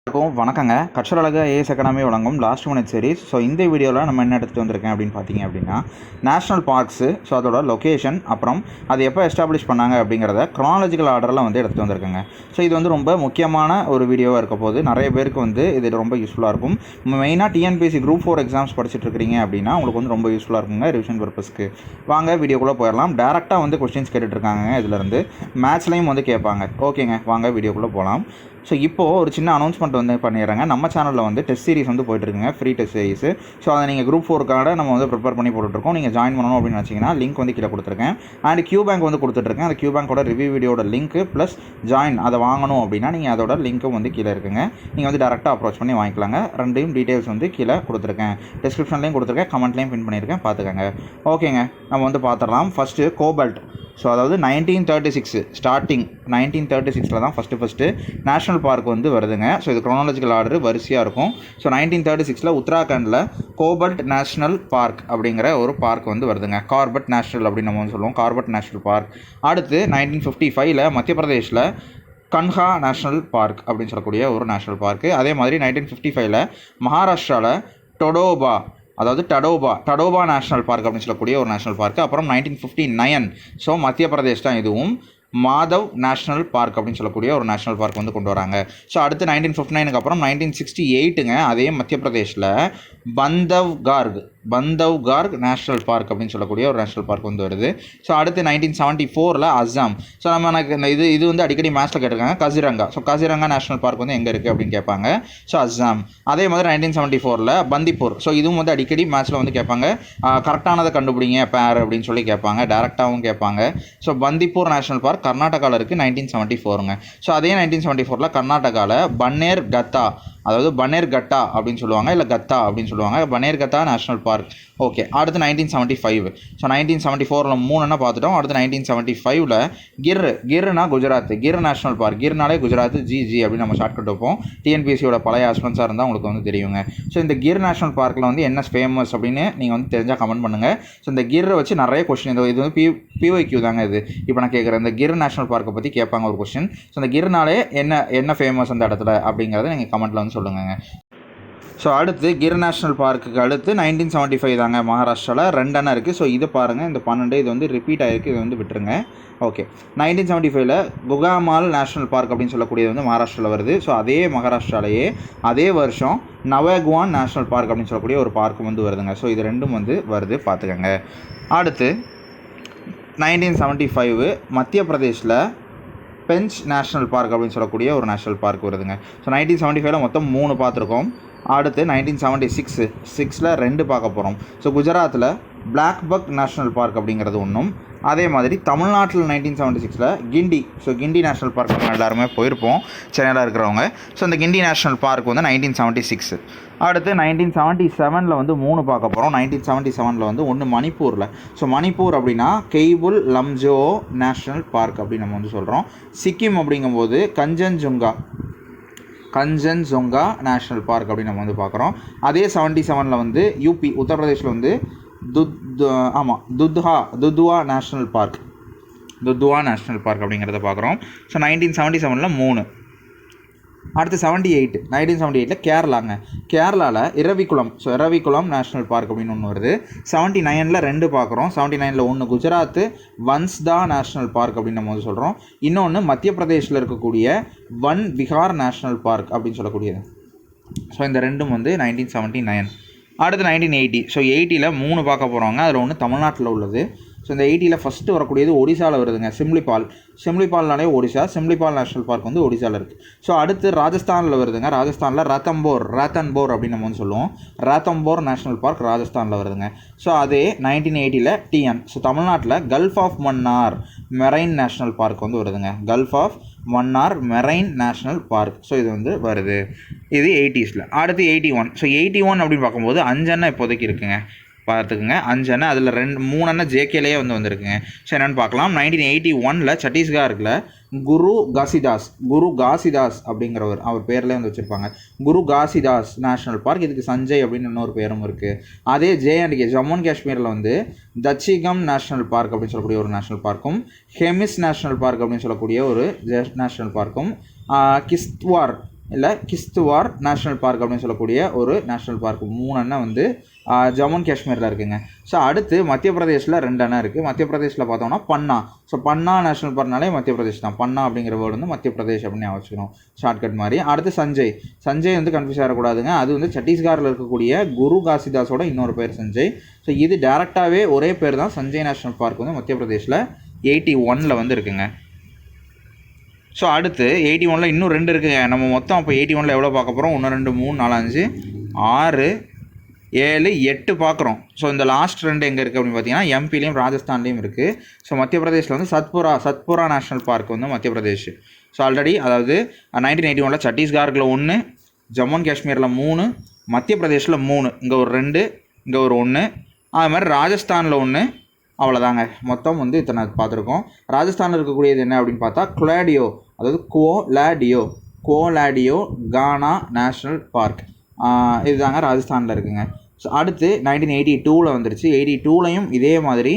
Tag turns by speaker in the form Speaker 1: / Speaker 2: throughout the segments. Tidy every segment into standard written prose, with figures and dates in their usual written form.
Speaker 1: வணக்கங்க. கற்றல் அழகு ஐஏஎஸ் அகாடமி வழங்கும் லாஸ்ட் மினிட் சீரிஸ். ஸோ இந்த வீடியோவில் நம்ம என்ன எடுத்துகிட்டு வந்திருக்கேன் அப்படின்னு பார்த்தீங்க அப்படின்னா, நேஷனல் பார்க்ஸு, ஸோ அதோட லொக்கேஷன், அப்புறம் அது எப்போ எஸ்டாப்ளிஷ் பண்ணாங்க அப்படிங்கிறத க்ரானாலஜிக்கல் ஆர்டரில் வந்து எடுத்துகிட்டு வந்திருக்கேங்க. ஸோ இது வந்து ரொம்ப முக்கியமான ஒரு வீடியோவாக இருக்க போது நிறைய பேருக்கு வந்து இது ரொம்ப யூஸ்ஃபுல்லாக இருக்கும். மெயினாக டிஎன்பிஎஸ்சி குரூப் 4 எக்ஸாம்ஸ் படிச்சுட்டு இருக்கிறீங்க அப்படின்னா உங்களுக்கு வந்து ரொம்ப யூஸ்ஃபுல்லாக இருக்குங்க ரிவிஷன் பர்பஸ்க்கு. வாங்க வீடியோக்குள்ளே போயிடலாம். டேரெக்டாக வந்து கொஸ்டின்ஸ் கேட்டுட்ருக்காங்க. இதிலேருந்து மேத்ஸ்லையும் வந்து கேட்பாங்க. ஓகேங்க, வாங்க வீடியோக்குள்ளே போகலாம். ஸோ இப்போது ஒரு சின்ன அனௌன்ஸ்மெண்ட் வந்து பண்ணிடுறாங்க. நம்ம சேனலில் வந்து டெஸ்ட் சீரிஸ் வந்து போயிட்டுருக்குங்க, ஃப்ரீ டெஸ்ட் சீரிஸ். ஸோ அதை நீங்கள் குரூப் 4க்காக நம்ம வந்து ப்ரிப்பேர் பண்ணி போட்டுருக்கோம். நீங்கள் ஜாயின் பண்ணணும் அப்படின்னு வச்சிங்கன்னா லிங்க் வந்து கீழே கொடுத்துருக்கேன். அண்ட் கியூ பேங்க் வந்து கொடுத்துட்ருக்கேன். அந்த கியூ பேங்கோட ரிவ்யூ வீடியோட லிங்க் ப்ளஸ் ஜாயின் அதை வாங்கணும் அப்படின்னா நீங்கள் அதோட லிங்க்கும் வந்து கீழே இருக்குங்க. நீங்கள் வந்து டேரெக்டாக அப்ரோச் பண்ணி வாங்கிக்கலாங்க. ரெண்டையும் டீட்டெயில்ஸ் வந்து கீழே கொடுத்துருக்கேன், டிஸ்கிரிப்ஷன்லேயும் கொடுத்துருக்கேன், கமெண்ட்லேயும் பின் பண்ணியிருக்கேன், பார்த்துக்கங்க. ஓகேங்க, நம்ம வந்து பார்த்துடலாம். First cobalt. ஸோ அதாவது 1936 ஸ்டார்டிங் 1936 தான் ஃபஸ்ட்டு நேஷ்னல் பார்க் வந்து வருதுங்க. ஸோ இது க்ரோனாலஜிக்கல் ஆர்டர் வரிசையாக இருக்கும். ஸோ 1936 உத்தராகண்டில் கோபல்ட் நேஷ்னல் பார்க் அப்படிங்கிற ஒரு பார்க் வந்து வருதுங்க. கார்பட் நேஷ்னல் அப்படின்னு நம்ம வந்து சொல்லுவோம், கார்பட் நேஷ்னல் பார்க். அடுத்து 1955 மத்திய பிரதேஷில் கன்ஹா நேஷ்னல் பார்க் அப்படின்னு சொல்லக்கூடிய ஒரு நேஷ்னல் பார்க்கு. அதே மாதிரி 1955 மகாராஷ்டிராவில் டொடோபா, அதாவது டடோபா நேஷ்னல் பார்க் அப்படின்னு சொல்லக்கூடிய ஒரு நேஷ்னல் பார்க்கு. அப்புறம் 1959 ஸோ மத்திய பிரதேஷ் தான் இதுவும், மாதவ் நேஷ்னல் பார்க் அப்படின்னு சொல்லக்கூடிய ஒரு நேஷ்னல் பார்க் வந்து கொண்டு வராங்க. ஸோ அடுத்து 1959 அப்புறம் 1968ங்க அதே மத்திய பிரதேஷில் பந்தவ்கார்க் நேஷ்னல் பார்க் அப்படின்னு சொல்லக்கூடிய ஒரு நேஷ்னல் பார்க் வந்து வருது. ஸோ அடுத்து 1974 அஸ்ஸாம். ஸோ நம்ம எனக்கு இந்த இது வந்து அடிக்கடி மேட்ச்சில் கேட்டிருக்காங்க, Kaziranga. So Kaziranga national park வந்து எங்கே இருக்குது அப்படின்னு கேட்பாங்க. ஸோ அஸ்ஸாம். அதே மாதிரி 1974 பந்திப்பூர். ஸோ இதுவும் வந்து அடிக்கடி மேட்ச்சில் வந்து கேட்பாங்க. கரெக்டானதை கண்டுபிடிங்க பேர் அப்படின்னு சொல்லி கேட்பாங்க, டேரெக்டாகவும் கேட்பாங்க. ஸோ பந்திப்பூர் நேஷ்னல் பார்க் கர்நாடகாவில் இருக்குது, 1974ங்க. ஸோ அதே 1974 கர்நாடகாவில் பன்னேர்கத்தா, அதாவது பன்னேர்கட்டா அப்படின்னு சொல்லுவாங்க, இல்லை கத்தா அப்படின்னு சொல்லுவாங்க, பன்னேர்கத்தா நேஷ்னல் பார்க். ஓகே, அடுத்து 1975. ஸோ 1974 3 பார்த்துட்டோம். அடுத்து 1975 கிர்னா குஜராத், கிர் நேஷ்னல் பார்க். கிர்னாலே குஜராத், ஜி அப்படின்னு நம்ம ஷார்ட்கட் வைப்போம். டிஎன்பிஎஸ்சியோட பழைய ஆஸ்பிரன்ஸாக இருந்தால் உங்களுக்கு வந்து தெரியுங்க. ஸோ இந்த கிர் நேஷ்னல் பார்க்கில் வந்து என்ன ஃபேமஸ் அப்படின்னு நீங்கள் வந்து தெரிஞ்சால் கமெண்ட் பண்ணுங்கள். ஸோ இந்த கிர்ரை வச்சு நிறைய கொஸ்டின், இது வந்து பிஒய்க்யூ தாங்க இது. இப்போ நான் கேட்குறேன், இந்த கிர் நேஷ்னல் பார்க்கை பற்றி கேட்பாங்க ஒரு கொஸ்டின். ஸோ இந்த கிர்னாலே என்ன ஃபேமஸ் அந்த இடத்துல அப்படிங்கிறத நீங்கள் கமெண்ட்டில் வந்து சொல்லுங்கள். ஸோ அடுத்து கிர் நேஷ்னல் பார்க்குக்கு அடுத்து 1975 தாங்க மகாராஷ்டிராவில் 2 அணை இருக்குது. ஸோ இது பாருங்கள், இந்த 12 இது வந்து ரிப்பீட் ஆகிருக்கு, இது வந்து விட்டுருங்க. ஓகே, 1975 குகாமால் நேஷ்னல் பார்க் அப்படின்னு சொல்லக்கூடியது வந்து மகாராஷ்டிராவில் வருது. ஸோ அதே மகாராஷ்டிராலேயே அதே வருஷம் நவேகுவான் நேஷ்னல் பார்க் அப்படின்னு சொல்லக்கூடிய ஒரு பார்க்கும் வந்து வருதுங்க. ஸோ இது ரெண்டும் வந்து வருது, பார்த்துக்கங்க. அடுத்து 1975 மத்திய பிரதேஷில் பெஞ்ச் நேஷ்னல் பார்க் அப்படின்னு சொல்லக்கூடிய ஒரு நேஷ்னல் பார்க் வருதுங்க. ஸோ 1975 மொத்தம் 3 பார்த்துருக்கோம். அடுத்து 1976 2 பார்க்க போகிறோம். ஸோ குஜராத்தில் பிளாக் பக் நேஷ்னல் பார்க் அப்படிங்கிறது ஒன்றும். அதே மாதிரி தமிழ்நாட்டில் 1976 கிண்டி. ஸோ கிண்டி நேஷ்னல் பார்க் நம்ம எல்லாருமே போயிருப்போம், சென்னையில் இருக்கிறவங்க. ஸோ இந்த கிண்டி நேஷ்னல் பார்க் வந்து 1976. அடுத்து 1977 வந்து 3 பார்க்க போகிறோம். 1977 வந்து ஒன்று மணிப்பூரில். ஸோ மணிப்பூர் அப்படின்னா கெய்புல் லம்ஜோ நேஷ்னல் பார்க் அப்படின்னு நம்ம வந்து சொல்கிறோம். சிக்கிம் அப்படிங்கும்போது கஞ்சன்ஜுங்கா நேஷ்னல் பார்க் அப்படின்னு நம்ம வந்து பார்க்குறோம். அதே 77 வந்து யூபி உத்தரப்பிரதேஷில் வந்து துத்வா நேஷ்னல் பார்க் அப்படிங்கிறத பார்க்குறோம். ஸோ 1977 3. அடுத்து 1978 கேரளாவில் Eravikulam. So Eravikulam national park அப்படின்னு ஒன்று வருது. 79 2 பார்க்குறோம். 79 1 குஜராத் வன்ஸ்தா நேஷ்னல் பார்க் அப்படின்னு நம்ம வந்து சொல்கிறோம். இன்னொன்று மத்திய பிரதேஷில் இருக்கக்கூடிய வன் விஹார் நேஷ்னல் பார்க் அப்படின்னு சொல்லக்கூடியது. ஸோ இந்த ரெண்டும் வந்து 1979. அடுத்து 1980. ஸோ 80 3 பார்க்க போகிறோங்க. அதில் ஒன்று தமிழ்நாட்டில் உள்ளது. ஸோ இந்த 80 ஃபஸ்ட்டு வரக்கூடியது ஒடிசாவில் வருதுங்க, சிம்லிபால்னாலே ஒடிசா. சிம்லிபால் நேஷ்னல் பார்க் வந்து ஒடிசாவில் இருக்குது. ஸோ அடுத்து ராஜஸ்தானில் வருதுங்க. ராஜஸ்தானில் ரத்தன்போர் அப்படின்னு நம்ம வந்து சொல்லுவோம். ரத்தம்போர் நேஷ்னல் பார்க் ராஜஸ்தானில் வருதுங்க. ஸோ அதே 1980 டிஎன். ஸோ தமிழ்நாட்டில் gulf of Mannar marine national park வந்து வருதுங்க. Gulf of Mannar marine national park. So இது வந்து வருது, இது 80s. அடுத்து 81. ஸோ 81 அப்படின்னு பார்க்கும்போது 5 அணை இப்போதைக்கு இருக்குங்க, பார்த்துக்குங்க. 5 அணை, அதில் 3 அணை ஜேகேலேயே வந்து வந்திருக்குங்க. ஸோ என்னென்னு பார்க்கலாம். 1981 சத்தீஸ்கரில் குரு காசிதாஸ் அப்படிங்கிறவர், அவர் பேர்லேயே வந்து வச்சுருப்பாங்க, குரு காசிதாஸ் நேஷ்னல் பார்க். இதுக்கு சஞ்சய் அப்படின்னு இன்னொரு பேரும் இருக்குது. அதே ஜேஎன்கே ஜம்மு அண்ட் காஷ்மீரில் வந்து தச்சிகம் நேஷ்னல் பார்க் அப்படின்னு சொல்லக்கூடிய ஒரு நேஷ்னல் பார்க்கும், ஹெமிஸ் நேஷ்னல் பார்க் அப்படின்னு சொல்லக்கூடிய ஒரு நேஷ்னல் பார்க்கும், கிஸ்த்வார் இல்லை கிஸ்துவார் நேஷ்னல் பார்க் அப்படின்னு சொல்லக்கூடிய ஒரு நேஷ்னல் பார்க் 3 அணை வந்து ஜம்மு அண்ட் காஷ்மீரில் இருக்குங்க. ஸோ அடுத்து மத்திய பிரதேஷில் 2 அணை இருக்குது. மத்திய பிரதேஷில் பார்த்தோம்னா பன்னா. ஸோ பன்னா நேஷ்னல் பார்க்னாலே மத்திய பிரதேஷ் தான். பன்னா அப்படிங்கிற வேர்டு வந்து மத்திய பிரதேஷ் அப்படின்னு வச்சுக்கணும் ஷார்ட்கட் மாதிரி. அடுத்து சஞ்சய் வந்து கன்ஃபியூஸ் ஆகக்கூடாதுங்க. அது வந்து சத்தீஸ்கரில் இருக்கக்கூடிய குரு காசிதாஸோட இன்னொரு பேர் சஞ்சய். ஸோ இது டேரெக்டாகவே ஒரே பேர் தான். சஞ்சய் நேஷ்னல் பார்க் வந்து மத்திய பிரதேஷில் 81 வந்து இருக்குங்க. ஸோ அடுத்து 81 இன்னும் 2 இருக்குங்க. நம்ம மொத்தம் அப்போ 81 எவ்வளோ பார்க்க போகிறோம்? 1 2 3 4 5 6 7 8 பார்க்குறோம். ஸோ இந்த லாஸ்ட் 2 எங்கே இருக்குது அப்படின்னு பார்த்தீங்கன்னா எம்பிலையும் ராஜஸ்தான்லேயும் இருக்குது. ஸோ மத்திய பிரதேஷில் வந்து சத்புரா நேஷ்னல் பார்க் வந்து மத்திய பிரதேஷ். ஸோ ஆல்ரெடி அதாவது 1981 சத்தீஸ்கரில் 1, ஜம்மு அண்ட் காஷ்மீரில் 3, மத்திய பிரதேஷில் 3, இங்கே ஒரு 2, இங்கே ஒரு 1, அது மாதிரி ராஜஸ்தானில் 1. அவ்வளோதாங்க. மொத்தம் வந்து இத்தனை பார்த்துருக்கோம். ராஜஸ்தானில் இருக்கக்கூடியது என்ன அப்படின்னு பார்த்தா குலாடியோ, அதாவது கோலாடியோ கானா நேஷ்னல் பார்க். இதுதாங்க ராஜஸ்தானில் இருக்குங்க. ஸோ அடுத்து 1982 வந்துருச்சு. 82லையும் இதே மாதிரி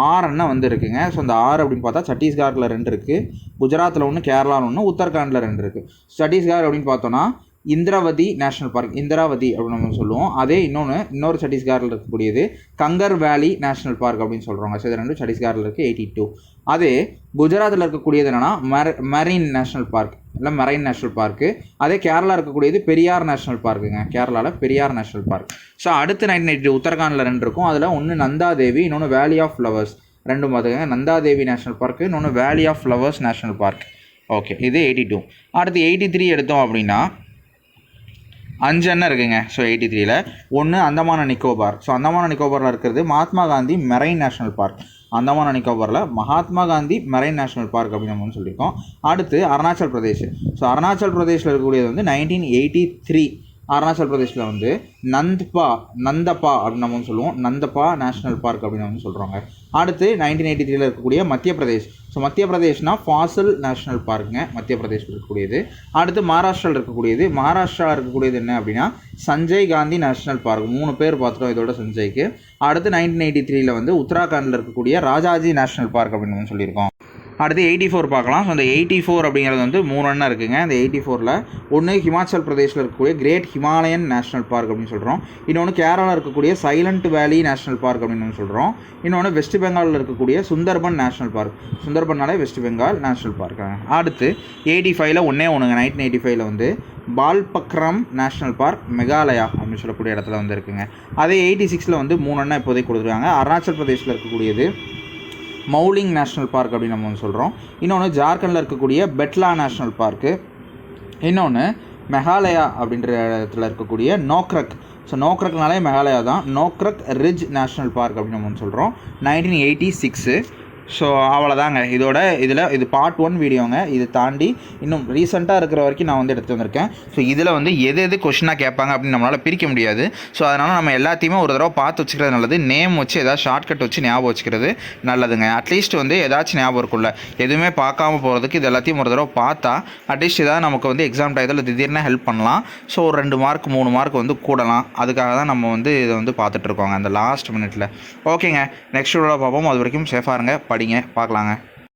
Speaker 1: 6 அணை வந்து இருக்குங்க. ஸோ அந்த 6 அப்படின்னு பார்த்தா சத்தீஸ்கரில் 2 இருக்குது, குஜராத்தில் 1, கேரளாவில் 1, உத்தரகாண்டில் 2 இருக்குது. சத்தீஸ்கர் அப்படின்னு பார்த்தோன்னா இந்திராவதி நேஷ்னல் பார்க், இந்திராவதி அப்படின்னு நம்ம சொல்லுவோம். அதே இன்னொரு சத்தீஸ்கரில் இருக்கக்கூடியது கங்கர் வேலி நேஷ்னல் பார்க் அப்படின்னு சொல்கிறாங்க. ஸோ இது 2 சத்தீஸ்கரில் இருக்குது 82. அதே குஜராத்தில் இருக்கக்கூடியது என்னென்னா மெரைன் நேஷ்னல் பார்க், இல்லை மெரைன் நேஷ்னல் பார்க்கு. அதே கேரளா இருக்கக்கூடியது பெரியார் நேஷ்னல் பார்க்குங்க. கேரளாவில் பெரியார் நேஷ்னல் பார்க். ஸோ அடுத்து 1982 உத்தரகாண்டில் 2 இருக்கும். அதில் ஒன்று நந்தாதேவி, இன்னொன்று வேலி ஆஃப் ஃப்ளவர்ஸ். 2 பார்த்துக்கங்க. நந்தாதேவி நேஷ்னல் பார்க்கு, இன்னொன்று valley of flowers national park. Okay, இது 82. அடுத்து 83 எடுத்தோம் அப்படின்னா 5 அணை இருக்குங்க. ஸோ 83ல் 1 அந்தமான நிக்கோபார். ஸோ அந்தமான நிக்கோபாரில் இருக்கிறது Mahatma Gandhi marine national park. Andaman நிக்கோபாரில் Mahatma Gandhi marine national park அப்படின்னு நம்ம சொல்லியிருக்கோம். அடுத்து அருணாச்சல் பிரதேஷ். ஸோ அருணாச்சல் பிரதேஷில் இருக்கக்கூடியது வந்து 1983. அருணாச்சல் பிரதேஷில் வந்து நந்தப்பா அப்படின்னு நம்ம சொல்லுவோம். நந்தப்பா நேஷ்னல் பார்க் அப்படின்னு நம்ம சொல்கிறாங்க. அடுத்து 1983 இருக்கக்கூடிய மத்திய பிரதேஷ். ஸோ மத்திய பிரதேஷ்னால் ஃபாசில் நேஷ்னல் பார்க்குங்க, மத்திய பிரதேஷில் இருக்கக்கூடியது. அடுத்து மகாராஷ்டிராவில் இருக்கக்கூடியது என்ன அப்படின்னா சஞ்சய் காந்தி நேஷ்னல் பார்க். 3 பேர் பார்த்துட்டோம் இதோட சஞ்சய்க்கு. அடுத்து 1983 வந்து உத்தராகண்டில் இருக்கக்கூடிய ராஜாஜி நேஷ்னல் பார்க் அப்படின்னு நம்ம சொல்லியிருக்கோம். அடுத்து 84 பார்க்கலாம். ஸோ அந்த 84 அப்படிங்கிறது வந்து 3 அணை இருக்குங்க. அந்த 84ல் 1 ஹிமாச்சல் பிரதேஷில் இருக்கக்கூடிய கிரேட் ஹிமாலயன் நேஷ்னல் பார்க் அப்படின்னு சொல்கிறோம். இன்னொன்று கேரளாவில் இருக்கக்கூடிய சைலண்ட் வேலி நேஷ்னல் பார்க் அப்படின்னு சொல்கிறோம். இன்னொன்று வெஸ்ட் பெங்காலில் இருக்கக்கூடிய சுந்தர்பன் நேஷ்னல் பார்க். சுந்தர்பன்னாலே வெஸ்ட் பெங்கால் நேஷ்னல் பார்க்காங்க. அடுத்து 85ல் 1985ல் வந்து பால்பக்ரம் நேஷ்னல் பார்க் மெகாலயா அப்படின்னு சொல்லக்கூடிய இடத்துல வந்து இருக்குங்க. அதே 86ல் வந்து 3 அணை இப்போதைக்கு கொடுத்துருக்காங்க. அருணாச்சல் பிரதேஷில் இருக்கக்கூடியது மௌலிங் நேஷ்னல் பார்க் அப்படின்னு நம்ம ஒன்று சொல்கிறோம். இன்னொன்று ஜார்க்கண்டில் இருக்கக்கூடிய பெட்லா நேஷ்னல் பார்க்கு. இன்னொன்று மெகாலயா அப்படின்ற இடத்துல இருக்கக்கூடிய நோக்ரக். ஸோ நோக்ரக்னாலே மெகாலயா தான். நோக்ரக் ரிட்ஜ் நேஷ்னல் பார்க் அப்படின்னு நம்ம ஒன்று சொல்கிறோம். 1986. ஸோ அவ்வளோதாங்க. இது பார்ட் 1 வீடியோங்க. இது தாண்டி இன்னும் ரீசெண்டாக இருக்கிற வரைக்கும் நான் வந்து எடுத்து வந்திருக்கேன். ஸோ இதில் வந்து எது கொஷினாக கேட்பாங்க அப்படின்னு நம்மளால் பிரிக்க முடியாது. ஸோ அதனால் நம்ம எல்லாத்தையுமே ஒரு தடவை பார்த்து வச்சுக்கிறது நல்லது. நேம் வச்சு ஏதாவது ஷார்ட்கட் வச்சு ஞாபகம் வச்சுக்கிறது நல்லதுங்க. அட்லீஸ்ட் வந்து ஏதாச்சும் ஞாபகம் இருக்குல்ல, எதுவுமே பார்க்காம போகிறதுக்கு இது எல்லாத்தையும் ஒரு தடவை பார்த்தா அட்லீஸ்ட் ஏதாவது நமக்கு வந்து எக்ஸாம் டயத்தில் திடீர்னு ஹெல்ப் பண்ணலாம். ஸோ ஒரு 2 மார்க் 3 மார்க் வந்து கூடலாம். அதுக்காக தான் நம்ம வந்து இதை வந்து பார்த்துட்ருக்கோங்க அந்த லாஸ்ட் மினிட்ல. ஓகேங்க, நெக்ஸ்ட் வீடியோவில் பார்ப்போம். அது வரைக்கும் சேஃபாக இருங்க, படிங்க, பார்க்கலாங்க.